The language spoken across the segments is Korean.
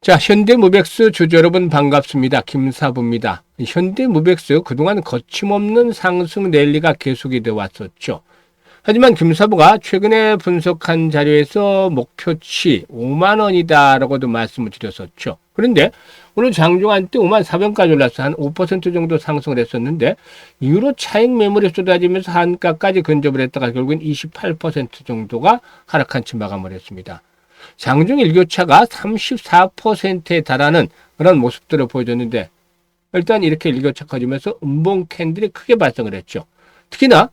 자, 현대무백스 주주 여러분 반갑습니다. 김사부입니다. 현대무백스 그동안 거침없는 상승 랠리가 계속이 되어 왔었죠. 하지만 김사부가 최근에 분석한 자료에서 목표치 5만 원이다라고도 말씀을 드렸었죠. 그런데 오늘 장중한 때 5만 4천까지 올라서 한 5% 정도 상승을 했었는데 이후로 차익 매물이 쏟아지면서 한가까지 근접을 했다가 결국엔 28% 정도가 하락한 채 마감을 했습니다. 장중 일교차가 34%에 달하는 그런 모습들을 보여줬는데 일단 이렇게 일교차 커지면서 음봉 캔들이 크게 발생을 했죠. 특히나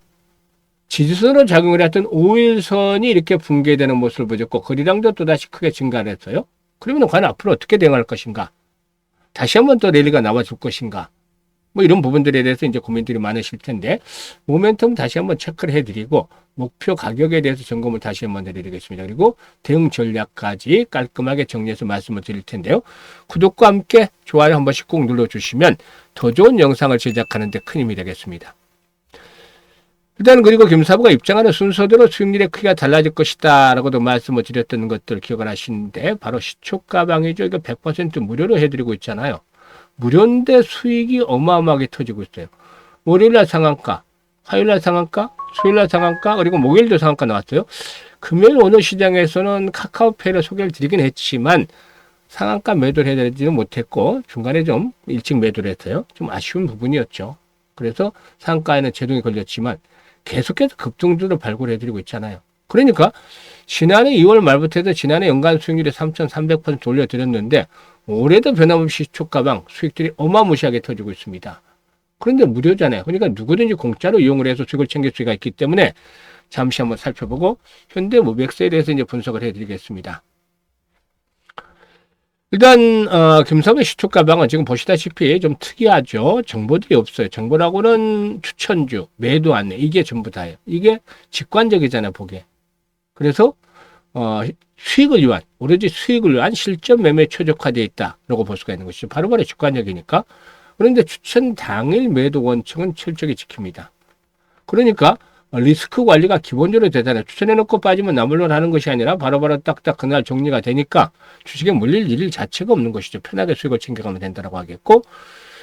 지지선으로 작용을 했던 5일선이 이렇게 붕괴되는 모습을 보였고 거래량도 또다시 크게 증가를 했어요. 그러면 과연 앞으로 어떻게 대응할 것인가? 다시 한번 또 랠리가 나와줄 것인가? 뭐 이런 부분들에 대해서 이제 고민들이 많으실 텐데 모멘텀 다시 한번 체크를 해드리고 목표 가격에 대해서 점검을 다시 한번 해드리겠습니다. 그리고 대응 전략까지 깔끔하게 정리해서 말씀을 드릴 텐데요. 구독과 함께 좋아요 한 번씩 꼭 눌러주시면 더 좋은 영상을 제작하는 데 큰 힘이 되겠습니다. 일단 그리고 김사부가 입장하는 순서대로 수익률의 크기가 달라질 것이다 라고도 말씀을 드렸던 것들 기억을 하시는데 바로 시초가방이죠. 이거 100% 무료로 해드리고 있잖아요. 무료인데 수익이 어마어마하게 터지고 있어요. 월요일날 상한가, 화요일날 상한가, 수요일날 상한가, 그리고 목요일도 상한가 나왔어요. 금요일 오늘 시장에서는 카카오페이를 소개를 드리긴 했지만 상한가 매도를 해드리지는 못했고 중간에 좀 일찍 매도를 했어요. 좀 아쉬운 부분이었죠. 그래서 상한가에는 제동이 걸렸지만 계속해서 급등주를 발굴해드리고 있잖아요. 그러니까 지난해 2월 말부터 해서 지난해 연간 수익률이 3,300% 올려드렸는데 올해도 변함없이 시초가방 수익들이 어마무시하게 터지고 있습니다. 그런데 무료잖아요. 그러니까 누구든지 공짜로 이용을 해서 수익을 챙길 수가 있기 때문에 잠시 한번 살펴보고 현대무백스에 대해서 이제 분석을 해드리겠습니다. 일단 김사부의 시초가방은 지금 보시다시피 좀 특이하죠. 정보들이 없어요. 정보라고는 추천주, 매도 안내 이게 전부 다예요. 이게 직관적이잖아요. 보기에. 그래서 수익을 위한 오로지 수익을 위한 실전 매매 최적화되어 있다라고 볼 수가 있는 것이죠. 바로바로 직관적이니까. 그런데 추천 당일 매도 원칙은 철저히 지킵니다. 그러니까 리스크 관리가 기본적으로 되잖아요. 추천해놓고 빠지면 나물론 하는 것이 아니라 바로바로 딱딱 그날 정리가 되니까 주식에 물릴 일 자체가 없는 것이죠. 편하게 수익을 챙겨가면 된다고 하겠고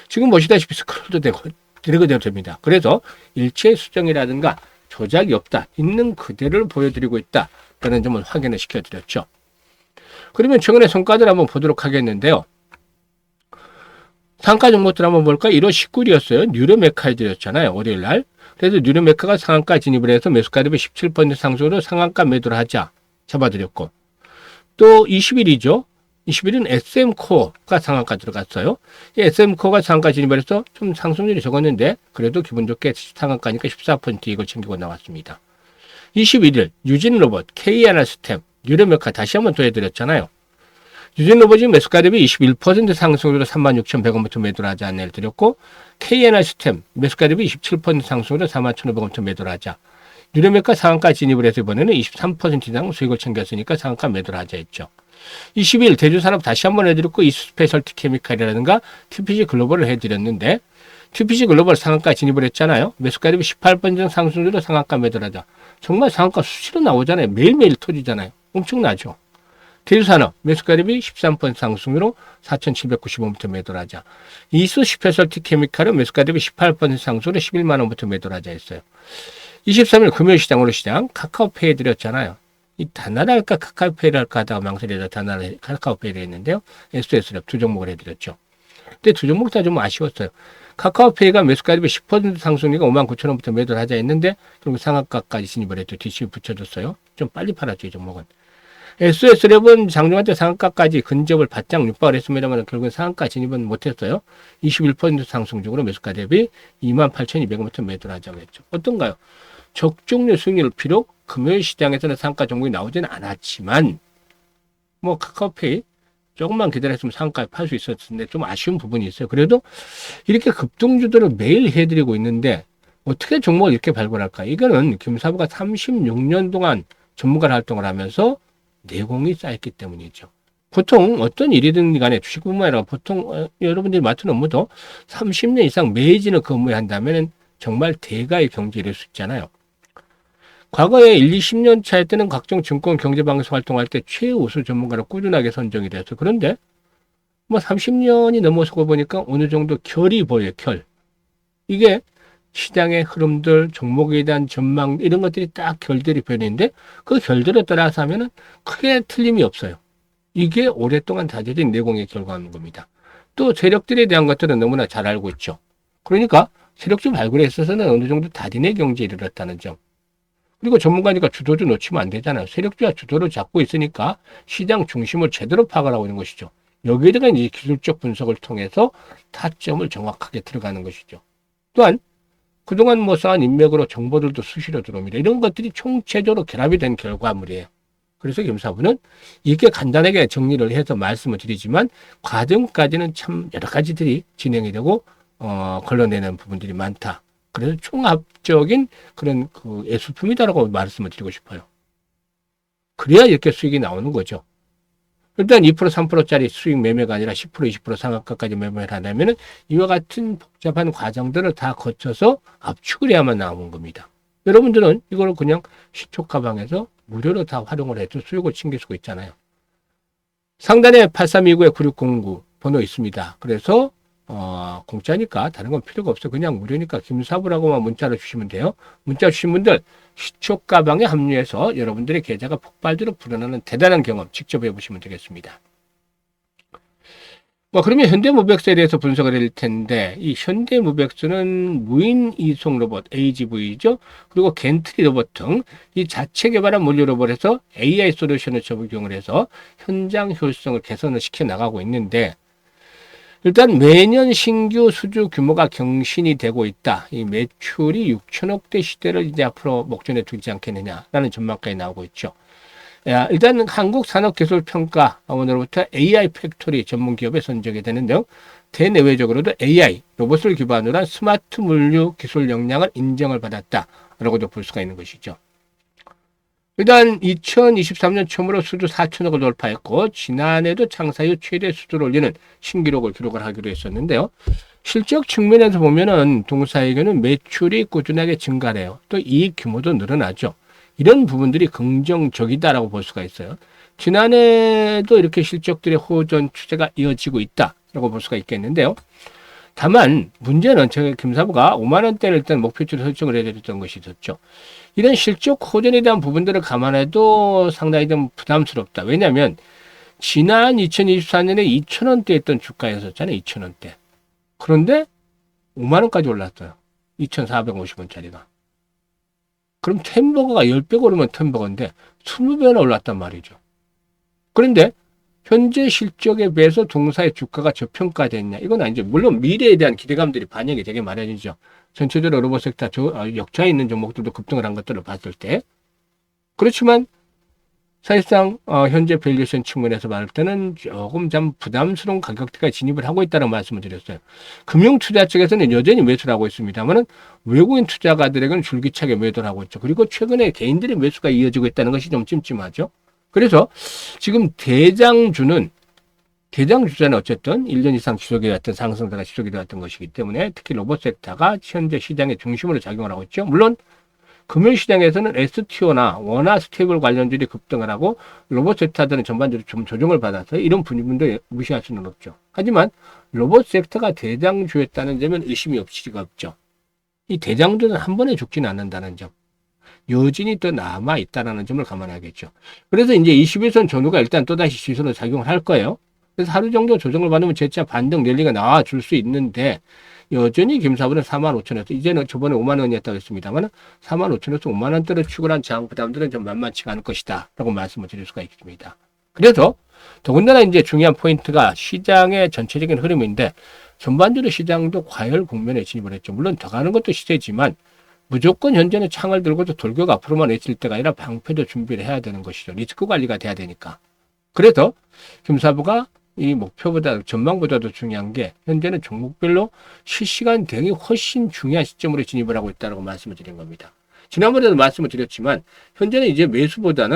지금 보시다시피 스크롤도 되고 드래그도 됩니다. 그래서 일체 수정이라든가 조작이 없다. 있는 그대로를 보여드리고 있다라는 점을 확인을 시켜드렸죠. 그러면 최근에 성과들 한번 보도록 하겠는데요. 상가 종목들 한번 볼까? 1월 19일이었어요. 뉴로메카 해드렸잖아요. 월요일날. 그래서 뉴로메카가 상한가 진입을 해서 매수가 대비 17% 상승으로 상한가 매도를 하자 잡아드렸고 또 20일이죠. 20일은 SM코어가 상한가 들어갔어요. 이 SM코어가 상한가 진입을 해서 좀 상승률이 적었는데 그래도 기분 좋게 상한가니까 14% 이걸 챙기고 나왔습니다. 21일 유진로봇, K하나스템, 뉴로메카 다시 한번 또 해드렸잖아요. 유진로봇이 매수가 대비 21% 상승으로 36,100원부터 매도를 하자 안내를 드렸고 K하나스템 매수가 대비 27% 상승으로 41,500원부터 매도를 하자. 뉴로메카 상한가 진입을 해서 이번에는 23% 이상 수익을 챙겼으니까 상한가 매도를 하자 했죠. 20일 대주산업 다시 한번 해드렸고 이스페셜티 케미칼이라든가 TPG 글로벌을 해드렸는데 TPG 글로벌 상한가 진입을 했잖아요. 매수가 대비 18% 상승으로 상한가 매도를 하자. 정말 상한가 수시로 나오잖아요. 매일매일 터지잖아요. 엄청나죠. 대주산업 매수가 대비 13% 상승으로 4,795원부터 매도를 하자. 이수 스페셜티 케미칼은 매수가 대비 18% 상승으로 11만 원부터 매도를 하자 했어요. 23일 금요일시장 오늘시장 카카오페이 해드렸잖아요. 이 다나라 할까 카카오페이를 할까 하다가 망설이다 다나라 카카오페이를 했는데요. SS랩 두 종목을 해드렸죠. 근데 두 종목 다 좀 아쉬웠어요. 카카오페이가 매수가 대비 10% 상승률이 59,000원부터 매도를 하자 했는데 결국 상한가까지 진입을 해도 뒤집어 붙여줬어요. 좀 빨리 팔았죠 이 종목은. SS랩은 장중한 때 상한가까지 근접을 바짝 육박을 했습니다만 결국은 상한가 진입은 못했어요. 21% 상승적으로 매수가 대비 28,200원부터 매도를 하자고 했죠. 어떤가요? 적중률 수익률 비록 금요일 시장에서는 상한가 종목이 나오지는 않았지만 뭐 카카오페이 조금만 기다렸으면 상한가에 팔 수 있었을 텐데 좀 아쉬운 부분이 있어요. 그래도 이렇게 급등주들을 매일 해드리고 있는데 어떻게 종목을 이렇게 발굴할까? 이거는 김사부가 36년 동안 전문가 활동을 하면서 내공이 쌓였기 때문이죠. 보통 어떤 일이든 간에 주식뿐만 아니라 보통 여러분들이 맡은 업무도 30년 이상 매진을 근무해 한다면 정말 대가의 경지에 이를 수 있잖아요. 과거에 1, 20년 차일 때는 각종 증권 경제방송 활동할 때 최우수 전문가로 꾸준하게 선정이 돼서 그런데 뭐 30년이 넘어서고 보니까 어느 정도 결이 보여요, 결. 이게 시장의 흐름들, 종목에 대한 전망, 이런 것들이 딱 결들이 보이는데 그 결들에 따라서 하면은 크게 틀림이 없어요. 이게 오랫동안 다져진 내공의 결과인 겁니다. 또 세력들에 대한 것들은 너무나 잘 알고 있죠. 그러니까 세력주 발굴에 있어서는 어느 정도 다진의 경지에 이르렀다는 점. 그리고 전문가니까 주도주 놓치면 안 되잖아요. 세력주가 주도를 잡고 있으니까 시장 중심을 제대로 파악을 하고 있는 것이죠. 여기에다가 이제 기술적 분석을 통해서 타점을 정확하게 들어가는 것이죠. 또한 그동안 뭐 쌓은 인맥으로 정보들도 수시로 들어옵니다. 이런 것들이 총체적으로 결합이 된 결과물이에요. 그래서 겸사부는 이렇게 간단하게 정리를 해서 말씀을 드리지만 과정까지는 참 여러 가지들이 진행이 되고 걸러내는 부분들이 많다. 그래서 총합적인 그런 그 예술품이다라고 말씀을 드리고 싶어요. 그래야 이렇게 수익이 나오는 거죠. 일단 2% 3%짜리 수익 매매가 아니라 10% 20% 상한가까지 매매를 하려면 이와 같은 복잡한 과정들을 다 거쳐서 압축을 해야만 나오는 겁니다. 여러분들은 이걸 그냥 시초 가방에서 무료로 다 활용을 해도 수익을 챙길 수가 있잖아요. 상단에 8329-9609 번호 있습니다. 그래서 공짜니까 다른 건 필요가 없어요. 그냥 무료니까 김사부라고만 문자를 주시면 돼요. 문자 주신 분들 시초 가방에 합류해서 여러분들의 계좌가 폭발적으로 불어나는 대단한 경험 직접 해보시면 되겠습니다. 그러면 현대모백스에 대해서 분석을 해드릴 텐데 이 현대모백스는 무인 이송 로봇 AGV죠. 그리고 겐트리 로봇 등 이 자체 개발한 물류 로봇에서 AI 솔루션을 적용을 해서 현장 효율성을 개선을 시켜 나가고 있는데 일단 매년 신규 수주 규모가 경신이 되고 있다. 이 매출이 6천억대 시대를 이제 앞으로 목전에 두지 않겠느냐라는 전망까지 나오고 있죠. 일단 한국산업기술평가원으로부터 AI 팩토리 전문 기업에 선정이 되는 등 대내외적으로도 AI 로봇을 기반으로 한 스마트 물류 기술 역량을 인정을 받았다라고도 볼 수가 있는 것이죠. 일단 2023년 처음으로 수주 4천억을 돌파했고 지난해도 창사 이후 최대 수주를 올리는 신기록을 기록을 하기로 했었는데요. 실적 측면에서 보면은 동사에게는 매출이 꾸준하게 증가해요. 또 이익 규모도 늘어나죠. 이런 부분들이 긍정적이다라고 볼 수가 있어요. 지난해도 이렇게 실적들의 호전 추세가 이어지고 있다라고 볼 수가 있겠는데요. 다만 문제는 제가 김사부가 5만 원대를 일단 목표치를 설정을 해드렸던 것이 있었죠. 이런 실적 호전에 대한 부분들을 감안해도 상당히 좀 부담스럽다. 왜냐하면 지난 2024년에 2,000원대였던 주가였었잖아요. 2,000원대. 그런데 5만 원까지 올랐어요. 2,450원짜리가. 그럼 템버거가 10배 오르면 템버거인데 20배나 올랐단 말이죠. 그런데 현재 실적에 비해서 동사의 주가가 저평가됐냐? 이건 아니죠. 물론 미래에 대한 기대감들이 반영이 되게 마련이죠. 전체적으로 로봇 섹터 역차에 있는 종목들도 급등을 한 것들을 봤을 때. 그렇지만 사실상 현재 밸류에이션 측면에서 말할 때는 조금 좀 부담스러운 가격대가 진입을 하고 있다는 말씀을 드렸어요. 금융투자 측에서는 여전히 매수를 하고 있습니다만 외국인 투자가들에게는 줄기차게 매도를 하고 있죠. 그리고 최근에 개인들의 매수가 이어지고 있다는 것이 좀 찜찜하죠. 그래서 지금 대장주자는 어쨌든 1년 이상 지속이 되었던 상승세가 지속이 되었던 것이기 때문에 특히 로봇 섹터가 현재 시장의 중심으로 작용을 하고 있죠. 물론 금융시장에서는 STO나 원화 스테이블 관련주들이 급등을 하고 로봇 섹터들은 전반적으로 좀 조정을 받아서 이런 분위기도 무시할 수는 없죠. 하지만 로봇 섹터가 대장주였다는 점은 의심이 없이가 없죠. 이 대장주는 한 번에 죽지는 않는다는 점. 여진이 또 남아있다는 점을 감안하겠죠. 그래서 이제 21선 전후가 일단 또다시 지수로 작용을 할 거예요. 그래서 하루 정도 조정을 받으면 재차 반등 랠리가 나와줄 수 있는데 여전히 김사부는 45,000원에서 이제는 저번에 5만 원이었다고 했습니다만 45,000원에서 5만 원대로 추구한 장 부담들은 좀 만만치가 않을 것이다 라고 말씀을 드릴 수가 있습니다. 그래서 더군다나 이제 중요한 포인트가 시장의 전체적인 흐름인데 전반적으로 시장도 과열 국면에 진입을 했죠. 물론 더 가는 것도 시세지만 무조건 현재는 창을 들고도 돌격 앞으로만 외칠 때가 아니라 방패도 준비를 해야 되는 것이죠. 리스크 관리가 돼야 되니까. 그래서 김사부가 이 목표보다 전망보다도 중요한 게 현재는 종목별로 실시간 대응이 훨씬 중요한 시점으로 진입을 하고 있다고 말씀을 드린 겁니다. 지난번에도 말씀을 드렸지만 현재는 이제 매수보다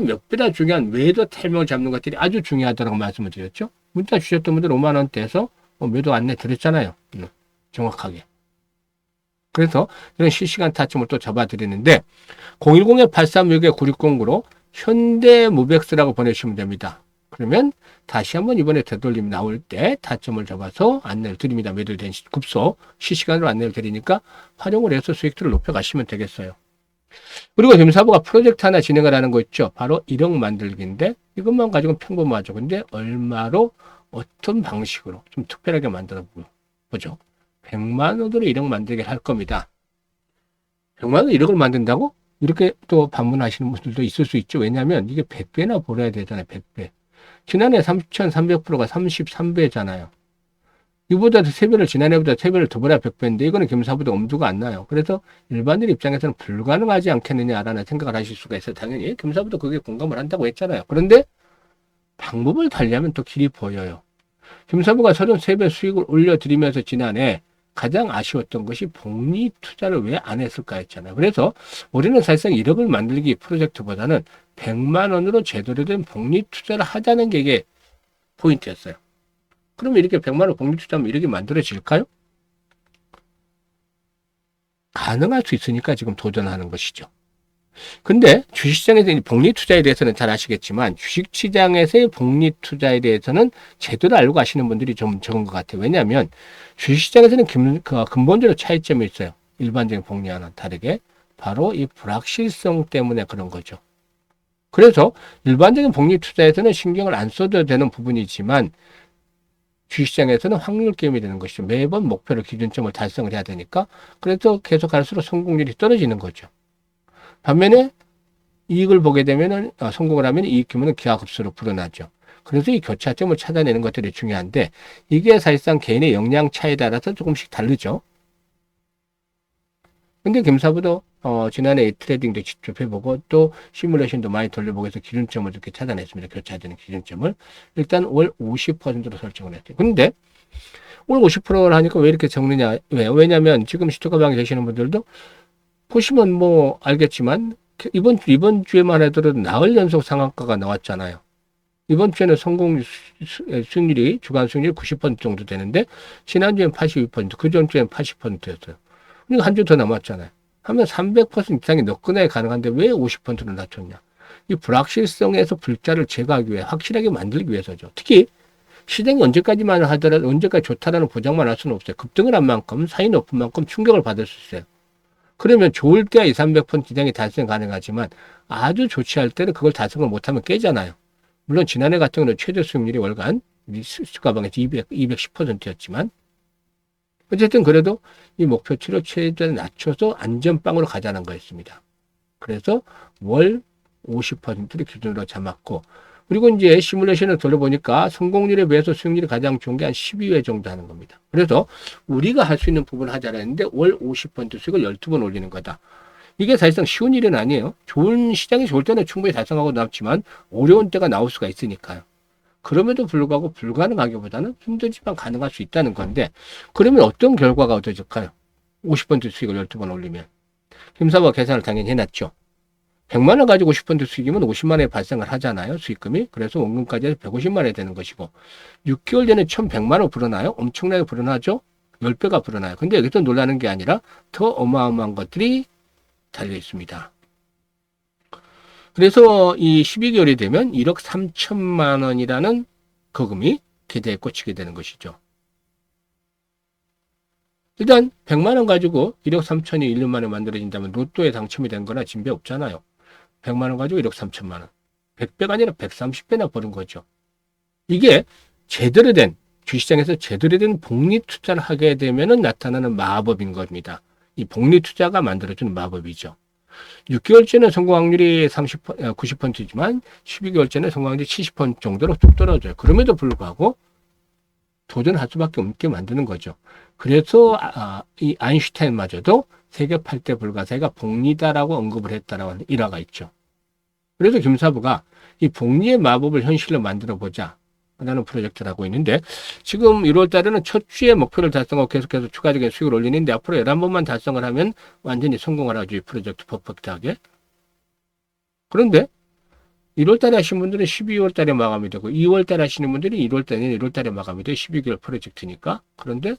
몇 배나 중요한 매도 타이밍을 잡는 것들이 아주 중요하다고 말씀을 드렸죠. 문자 주셨던 분들 5만 원대에서 매도 안내 드렸잖아요. 정확하게. 그래서 이런 실시간 타점을 또 잡아드리는데 010-836-9609로 현대모백스라고 보내주시면 됩니다. 그러면 다시 한번 이번에 되돌림 나올 때 타점을 잡아서 안내를 드립니다. 매도에 대한 급소 실시간으로 안내를 드리니까 활용을 해서 수익들을 높여가시면 되겠어요. 그리고 금사부가 프로젝트 하나 진행을 하는 거 있죠. 바로 1억 만들기인데 이것만 가지고는 평범하죠. 근데 얼마로 어떤 방식으로 좀 특별하게 만들어 보죠. 100만 원으로 1억 만들게 할 겁니다. 100만 원 1억을 만든다고? 이렇게 또 반문하시는 분들도 있을 수 있죠. 왜냐하면 이게 100배나 벌어야 되잖아요. 100배. 지난해 3,300%가 33배잖아요. 이보다 3배를, 지난해보다 3배를 더 벌어야 100배인데 이거는 겸사보다 엄두가 안 나요. 그래서 일반인 입장에서는 불가능하지 않겠느냐라는 생각을 하실 수가 있어요. 당연히 겸사보다 그게 공감을 한다고 했잖아요. 그런데 방법을 달리하면 또 길이 보여요. 겸사부가 33배 수익을 올려드리면서 지난해 가장 아쉬웠던 것이 복리 투자를 왜 안 했을까 했잖아요. 그래서 우리는 사실상 1억을 만들기 프로젝트보다는 100만 원으로 제대로 된 복리 투자를 하자는 게 이게 포인트였어요. 그러면 이렇게 100만 원 복리 투자하면 이렇게 만들어질까요? 가능할 수 있으니까 지금 도전하는 것이죠. 근데 주식시장에서 복리 투자에 대해서는 잘 아시겠지만 주식시장에서의 복리 투자에 대해서는 제대로 알고 가시는 분들이 좀 적은 것 같아요. 왜냐하면 주식시장에서는 근본적으로 차이점이 있어요. 일반적인 복리와는 다르게 바로 이 불확실성 때문에 그런 거죠. 그래서 일반적인 복리 투자에서는 신경을 안 써도 되는 부분이지만 주식시장에서는 확률 게임이 되는 것이죠. 매번 목표를 기준점을 달성을 해야 되니까 그래서 계속 갈수록 성공률이 떨어지는 거죠. 반면에 이익을 보게 되면은 성공을 하면 이익 규모는 기하급수로 불어나죠. 그래서 이 교차점을 찾아내는 것들이 중요한데 이게 사실상 개인의 역량 차이에 따라서 조금씩 다르죠. 근데 겸사부도 지난해 트레이딩도 직접 해보고 또 시뮬레이션도 많이 돌려보고 해서 기준점을 이렇게 찾아냈습니다. 교차되는 기준점을 일단 월 50%로 설정을 했죠. 근데 월 50%를 하니까 왜 이렇게 적느냐? 왜냐면 지금 시초가방에 계시는 분들도 보시면 뭐 알겠지만 이번 주에만 해도 나흘 연속 상한가가 나왔잖아요. 이번 주에는 성공 수익률이 주간 수익률이 90% 정도 되는데 지난주엔 82%, 그전 주엔 80%였어요. 그러니까 한 주 더 남았잖아요. 하면 300% 이상이 너끈하게 가능한데 왜 50%를 낮췄냐? 이 불확실성에서 불자를 제거하기 위해 확실하게 만들기 위해서죠. 특히 시장이 언제까지만 하더라도 언제까지 좋다라는 보장만 할 수는 없어요. 급등을 한 만큼 사이 높은 만큼 충격을 받을 수 있어요. 그러면 좋을 때야 2, 300% 이상이 달성 가능하지만 아주 좋지 할 때는 그걸 달성을 못하면 깨잖아요. 물론 지난해 같은 경우는 최저 수익률이 월간 수가방에서 210%였지만 어쨌든 그래도 이 목표치를 최대한 낮춰서 안전빵으로 가자는 거였습니다. 그래서 월 50%를 기준으로 잡았고 그리고 이제 시뮬레이션을 돌려보니까 성공률에 비해서 수익률이 가장 좋은 게 한 12회 정도 하는 겁니다. 그래서 우리가 할 수 있는 부분을 하자라 했는데 월 50% 수익을 12번 올리는 거다. 이게 사실상 쉬운 일은 아니에요. 좋은 시장이 좋을 때는 충분히 달성하고 남지만 어려운 때가 나올 수가 있으니까요. 그럼에도 불구하고 불가능하기보다는 힘들지만 가능할 수 있다는 건데 그러면 어떤 결과가 얻어질까요? 50% 수익을 12번 올리면. 김사부가 계산을 당연히 해놨죠. 100만 원 가지고 50% 수익이면 50만 원에 발생을 하잖아요. 수익금이. 그래서 원금까지 해서 150만 원이 되는 것이고 6개월 전에 1100만 원 불어나요? 엄청나게 불어나죠? 10배가 불어나요. 근데 여기서 놀라는 게 아니라 더 어마어마한 것들이 달려 있습니다. 그래서 이 12개월이 되면 1억 3천만 원이라는 거금이 계좌에 꽂히게 되는 것이죠. 일단 100만 원 가지고 1억 3천이 1년 만에 만들어진다면 로또에 당첨이 된 거나 진배 없잖아요. 100만 원 가지고 1억 3천만 원. 100배가 아니라 130배나 버는 거죠. 이게 제대로 된 주식시장에서 제대로 된 복리 투자를 하게 되면 나타나는 마법인 겁니다. 이 복리 투자가 만들어주는 마법이죠. 6개월째는 성공 확률이 90%지만 12개월째는 성공 확률이 70% 정도로 뚝 떨어져요. 그럼에도 불구하고 도전할 수밖에 없게 만드는 거죠. 그래서 이 아인슈타인마저도 세계 8대 불가사의가 복리다라고 언급을 했다라고 하는 일화가 있죠. 그래서 김사부가 이 복리의 마법을 현실로 만들어 보자 라는 프로젝트를 하고 있는데 지금 1월 달에는 첫 주에 목표를 달성하고 계속해서 추가적인 수익을 올리는데 앞으로 11번만 달성을 하면 완전히 성공을 하죠. 이 프로젝트 퍼펙트하게. 그런데 1월 달에 하신 분들은 12월 달에 마감이 되고 2월 달에 하시는 분들은 1월 달에는 1월 달에 마감이 돼요. 12개월 프로젝트니까. 그런데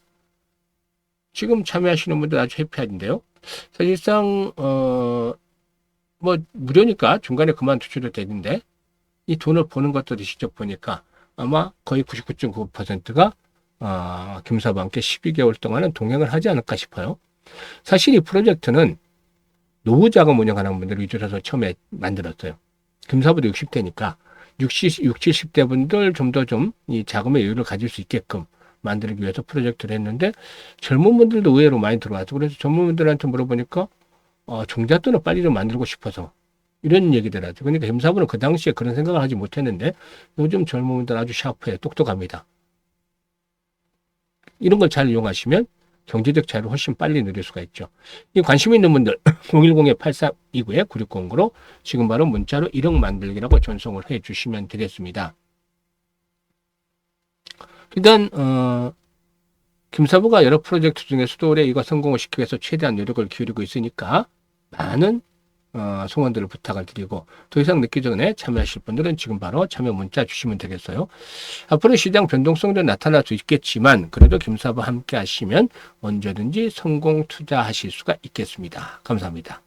지금 참여하시는 분들 아주 해피한데요. 사실상 뭐 무료니까 중간에 그만두셔도 되는데 이 돈을 버는 것들이 직접 보니까 아마 거의 99.9%가 김사부와 함께 12개월 동안은 동행을 하지 않을까 싶어요. 사실 이 프로젝트는 노후 자금 운영하는 분들 위주로 해서 처음에 만들었어요. 김사부도 60대니까 70대 분들 좀 더 좀 이 자금의 여유를 가질 수 있게끔 만들기 위해서 프로젝트를 했는데 젊은 분들도 의외로 많이 들어와서 그래서 젊은 분들한테 물어보니까 종잣돈을 빨리 좀 만들고 싶어서 이런 얘기들 하죠. 그러니까 김사부는 그 당시에 그런 생각을 하지 못했는데 요즘 젊은 분들 아주 샤프해 똑똑합니다. 이런 걸 잘 이용하시면 경제적 자유를 훨씬 빨리 누릴 수가 있죠. 이 관심 있는 분들 010-8329-9609로 지금 바로 문자로 1억 만들기라고 전송을 해 주시면 되겠습니다. 일단 김사부가 여러 프로젝트 중에서도 올해 이거 성공을 시키기 위해서 최대한 노력을 기울이고 있으니까 많은 성원들을 부탁을 드리고 더 이상 늦기 전에 참여하실 분들은 지금 바로 참여 문자 주시면 되겠어요. 앞으로 시장 변동성도 나타날 수 있겠지만 그래도 김사부와 함께 하시면 언제든지 성공 투자하실 수가 있겠습니다. 감사합니다.